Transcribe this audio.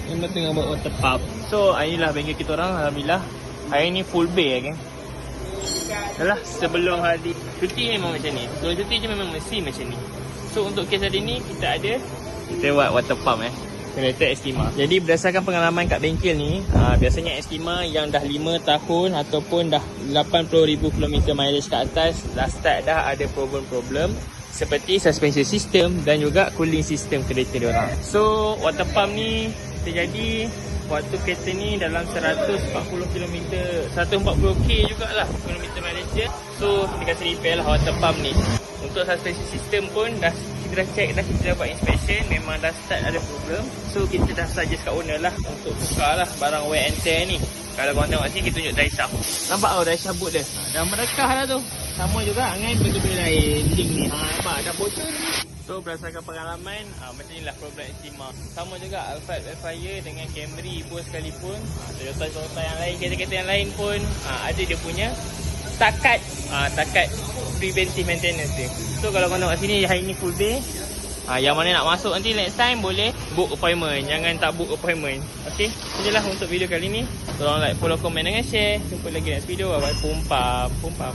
Memang tengah buat water pump. So inilah bengkel kita orang. Alhamdulillah hari ni full bay kan. Yalah, sebelum hari cuti memang macam ni. Sebelum cuti je memang mesti macam ni. So untuk kes hari ni kita buat water pump generator Estima. Jadi berdasarkan pengalaman kat bengkel ni, biasanya Estima yang dah 5 tahun ataupun dah 80,000 km mileage ke atas dah start dah ada problem-problem seperti suspension system dan juga cooling system kereta diorang. So water pump ni terjadi waktu kereta ni dalam 140 km, 140k jugalah kilometer mileage dia. So dia kata repair lah water pump ni. Untuk suspension system pun kita dah check dah, kita dah buat inspection, memang dah start ada problem. So kita dah suggest kat owner lah untuk tukar lah barang wear and tear ni. Kalau korang tengok sini, kita tunjuk dry shaft. Nampak tau dry shaft boot dia, dah merekah lah tu. Sama juga dengan benda-benda lain, link ni, nampak dah bocor ni. So berdasarkan pengalaman, macam inilah problem Estima. Sama juga Alphard Backfire dengan Camry pun sekalipun, Toyota yang lain, kereta-kereta yang lain pun ada dia punya takat preventive maintenance dia. So kalau korang tengok sini, hari ni full day. Yang mana nak masuk nanti next time boleh book appointment. Jangan tak book appointment. Okay, inilah untuk video kali ni. Tolong like, follow, komen dengan share. Jumpa lagi next video. Bye bye. Pum pam.